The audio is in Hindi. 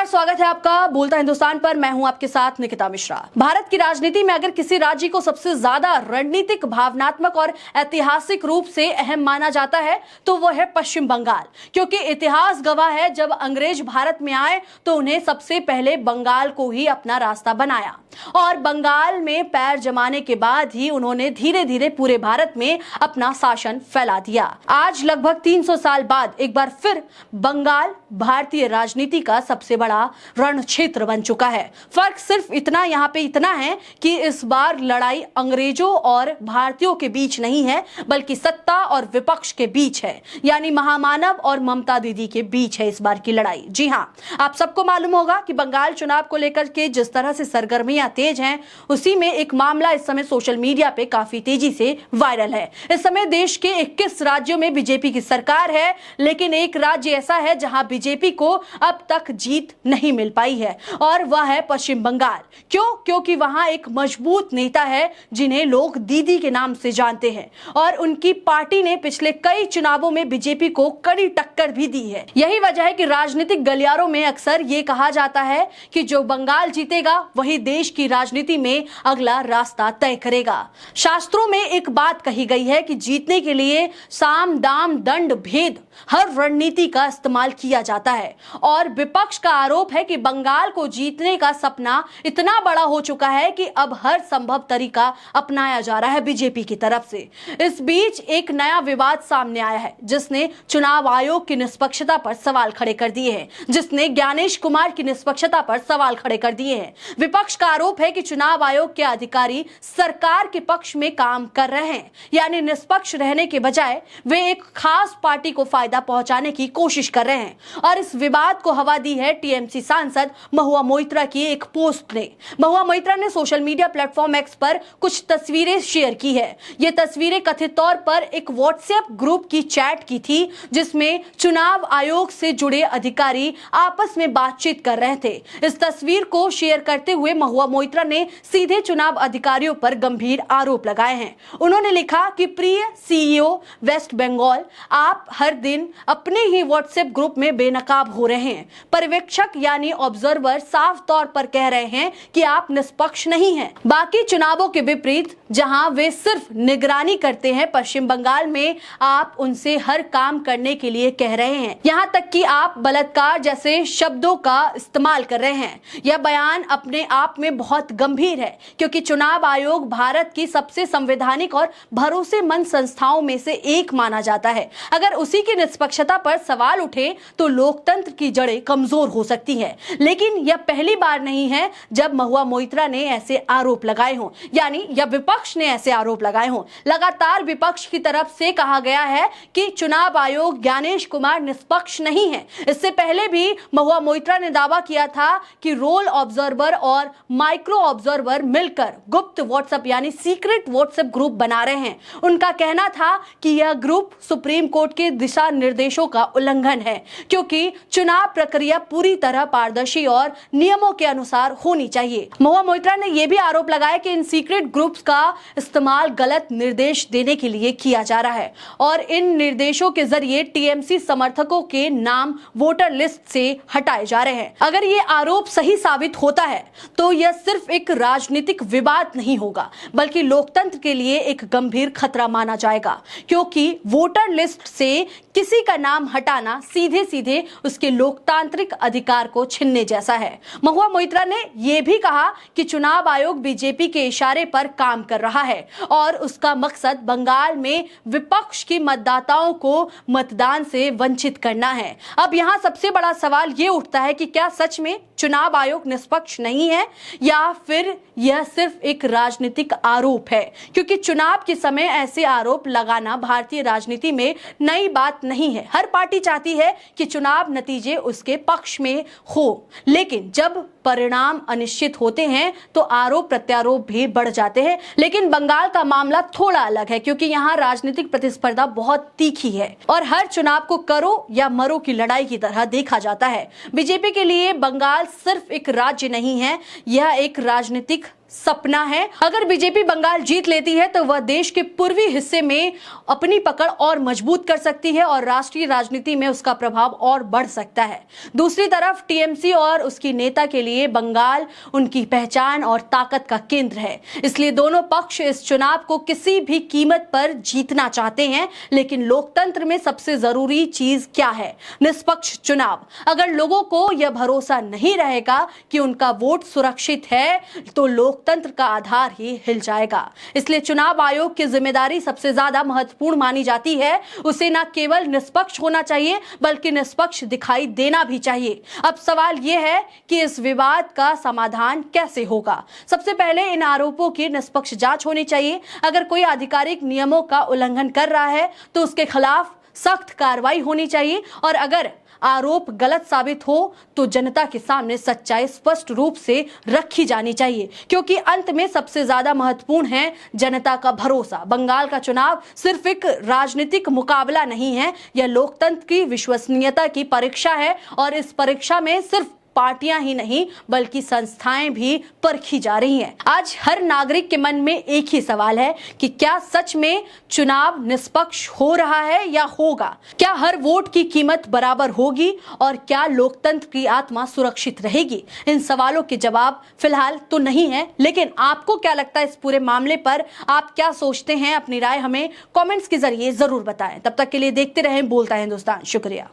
स्वागत है आपका बोलता हिंदुस्तान पर। मैं हूं आपके साथ निकिता मिश्रा। भारत की राजनीति में अगर किसी राज्य को सबसे ज्यादा रणनीतिक, भावनात्मक और ऐतिहासिक रूप से अहम माना जाता है तो वो है पश्चिम बंगाल, क्योंकि इतिहास गवाह है जब अंग्रेज भारत में आए तो उन्हें सबसे पहले बंगाल को ही अपना रास्ता बनाया और बंगाल में पैर जमाने के बाद ही उन्होंने धीरे धीरे पूरे भारत में अपना शासन फैला दिया। आज लगभग 300 साल बाद एक बार फिर बंगाल भारतीय राजनीति का सबसे बड़ा रण क्षेत्र बन चुका है। फर्क सिर्फ इतना है कि इस बार लड़ाई अंग्रेजों और भारतीयों के बीच नहीं है, बल्कि सत्ता और विपक्ष के बीच है, यानी महामानव और ममता दीदी के बीच है इस बार की लड़ाई। जी हाँ, आप सबको मालूम होगा कि बंगाल चुनाव को लेकर के जिस तरह से सरगर्मियां तेज हैं, उसी में एक मामला इस समय सोशल मीडिया पे काफी तेजी से वायरल है। इस समय देश के 21 राज्यों में बीजेपी की सरकार है, लेकिन एक राज्य ऐसा है जहां बीजेपी को अब तक जीत नहीं मिल पाई है और वह है पश्चिम बंगाल। क्योंकि वहां एक मजबूत नेता है जिन्हें लोग दीदी के नाम से जानते हैं और उनकी पार्टी ने पिछले कई चुनावों में बीजेपी को कड़ी टक्कर भी दी है। यही वजह है कि राजनीतिक गलियारों में अक्सर ये कहा जाता है कि जो बंगाल जीतेगा वही देश की राजनीति में अगला रास्ता तय करेगा। शास्त्रों में एक बात कही गई है कि जीतने के लिए साम दाम दंड भेद हर रणनीति का इस्तेमाल किया जाता है और विपक्ष का आरोप है कि बंगाल को जीतने का सपना इतना बड़ा हो चुका है कि अब हर संभव तरीका अपनाया जा रहा है बीजेपी की तरफ से। इस बीच एक नया विवाद सामने आया है जिसने चुनाव आयोग की निष्पक्षता पर सवाल खड़े कर दिए हैं, जिसने ज्ञानेश कुमार की निष्पक्षता पर सवाल खड़े कर दिए हैं। विपक्ष का आरोप है कि चुनाव आयोग के अधिकारी सरकार के पक्ष में काम कर रहे हैं, यानी निष्पक्ष रहने के बजाय वे एक खास पार्टी को फायदा पहुंचाने की कोशिश कर रहे हैं। और इस विवाद को हवा दी है टीएमसी सांसद महुआ मोइत्रा की एक पोस्ट ने। महुआ मोइत्रा ने सोशल मीडिया प्लेटफॉर्म एक्स पर कुछ तस्वीरें शेयर की है। ये तस्वीरें कथित तौर पर एक व्हाट्सएप ग्रुप की चैट की थी जिसमें चुनाव आयोग से जुड़े अधिकारी आपस में बातचीत कर रहे थे। इस तस्वीर को शेयर करते हुए महुआ मोइत्रा ने सीधे चुनाव अधिकारियों पर गंभीर आरोप लगाए हैं। उन्होंने लिखा कि प्रिय सीईओ वेस्ट बंगाल, आप हर दिन अपने ही व्हाट्सएप ग्रुप में बेनकाब हो रहे हैं। पर्यवेक्षक यानी ऑब्जर्वर साफ तौर पर कह रहे हैं कि आप निष्पक्ष नहीं हैं। बाकी चुनावों के विपरीत जहां वे सिर्फ निगरानी करते हैं, पश्चिम बंगाल में आप उनसे हर काम करने के लिए कह रहे हैं। यहां तक कि आप बलात्कार जैसे शब्दों का इस्तेमाल कर रहे हैं। यह बयान अपने आप में बहुत गंभीर है क्योंकि चुनाव आयोग भारत की सबसे संवैधानिक और भरोसेमंद संस्थाओं में से एक माना जाता है। अगर उसी की निष्पक्षता पर सवाल उठे तो लोकतंत्र की जड़ें कमजोर हो सकती है। लेकिन यह पहली बार नहीं है जब महुआ मोइत्रा ने ऐसे आरोप लगाए हों, यानी यह विपक्ष ने ऐसे आरोप लगाए हों। लगातार विपक्ष की तरफ से कहा गया है कि चुनाव आयोग ज्ञानेश कुमार निष्पक्ष नहीं है। इससे पहले भी महुआ मोइत्रा ने दावा किया था कि रोल ऑब्जर्वर और माइक्रो ऑब्जर्वर मिलकर गुप्त व्हाट्सएप यानी सीक्रेट व्हाट्सएप ग्रुप बना रहे हैं। उनका कहना था कि यह ग्रुप सुप्रीम कोर्ट के दिशा निर्देशों का उल्लंघन है क्योंकि चुनाव प्रक्रिया पूरी तरह पारदर्शी और नियमों के अनुसार होनी चाहिए। महुआ मोइत्रा ने यह भी आरोप लगाया कि इन सीक्रेट ग्रुप्स का इस्तेमाल गलत निर्देश देने के लिए किया जा रहा है और इन निर्देशों के जरिए टीएमसी समर्थकों के नाम वोटर लिस्ट से हटाए जा रहे हैं। अगर ये आरोप सही साबित होता है तो यह सिर्फ एक राजनीतिक विवाद नहीं होगा, बल्कि लोकतंत्र के लिए एक गंभीर खतरा माना जाएगा, क्योंकि वोटर लिस्ट से किसी का नाम हटाना सीधे सीधे उसके लोकतांत्रिक अधिकार को छीनने जैसा है। महुआ मोइत्रा ने यह भी कहा कि चुनाव आयोग बीजेपी के इशारे पर काम कर रहा है और उसका मकसद बंगाल में विपक्ष की मतदाताओं को मतदान से वंचित करना है। अब यहां सबसे बड़ा सवाल यह उठता है कि क्या सच में चुनाव आयोग निष्पक्ष नहीं है या फिर यह सिर्फ एक राजनीतिक आरोप है, क्योंकि चुनाव के समय ऐसे आरोप लगाना भारतीय राजनीति में नई बात नहीं है। हर पार्टी चाहती है कि चुनाव नतीजे उसके पक्ष में हो, लेकिन जब परिणाम अनिश्चित होते हैं तो आरोप प्रत्यारोप भी बढ़ जाते हैं। लेकिन बंगाल का मामला थोड़ा अलग है क्योंकि यहाँ राजनीतिक प्रतिस्पर्धा बहुत तीखी है और हर चुनाव को करो या मरो की लड़ाई की तरह देखा जाता है। बीजेपी के लिए बंगाल सिर्फ एक राज्य नहीं है, यह एक राजनीतिक सपना है। अगर बीजेपी बंगाल जीत लेती है तो वह देश के पूर्वी हिस्से में अपनी पकड़ और मजबूत कर सकती है और राष्ट्रीय राजनीति में उसका प्रभाव और बढ़ सकता है। दूसरी तरफ टीएमसी और उसकी नेता के लिए बंगाल उनकी पहचान और ताकत का केंद्र है, इसलिए दोनों पक्ष इस चुनाव को किसी भी कीमत पर जीतना चाहते हैं। लेकिन लोकतंत्र में सबसे जरूरी चीज क्या है? निष्पक्ष चुनाव। अगर लोगों को यह भरोसा नहीं रहेगा कि उनका वोट सुरक्षित है तो लोकतंत्र का आधार ही हिल जाएगा। इसलिए चुनाव आयोग की जिम्मेदारी सबसे ज्यादा महत्वपूर्ण मानी जाती है। उसे न केवल निष्पक्ष होना चाहिए बल्कि निष्पक्ष दिखाई देना भी चाहिए। अब सवाल यह है कि इस विवाद का समाधान कैसे होगा। सबसे पहले इन आरोपों की निष्पक्ष जांच होनी चाहिए। अगर कोई आधिकारिक नियमों का उल्लंघन कर रहा है तो उसके खिलाफ सख्त कार्रवाई होनी चाहिए और अगर आरोप गलत साबित हो तो जनता के सामने सच्चाई स्पष्ट रूप से रखी जानी चाहिए, क्योंकि अंत में सबसे ज्यादा महत्वपूर्ण है जनता का भरोसा। बंगाल का चुनाव सिर्फ एक राजनीतिक मुकाबला नहीं है, यह लोकतंत्र की विश्वसनीयता की परीक्षा है और इस परीक्षा में सिर्फ पार्टियां ही नहीं बल्कि संस्थाएं भी परखी जा रही हैं। आज हर नागरिक के मन में एक ही सवाल है कि क्या सच में चुनाव निष्पक्ष हो रहा है या होगा? क्या हर वोट की कीमत बराबर होगी और क्या लोकतंत्र की आत्मा सुरक्षित रहेगी? इन सवालों के जवाब फिलहाल तो नहीं है, लेकिन आपको क्या लगता है इस पूरे मामले पर? आप क्या सोचते हैं? अपनी राय हमें कॉमेंट्स के जरिए जरूर बताएं। तब तक के लिए देखते रहें बोलता है हिंदुस्तान। शुक्रिया।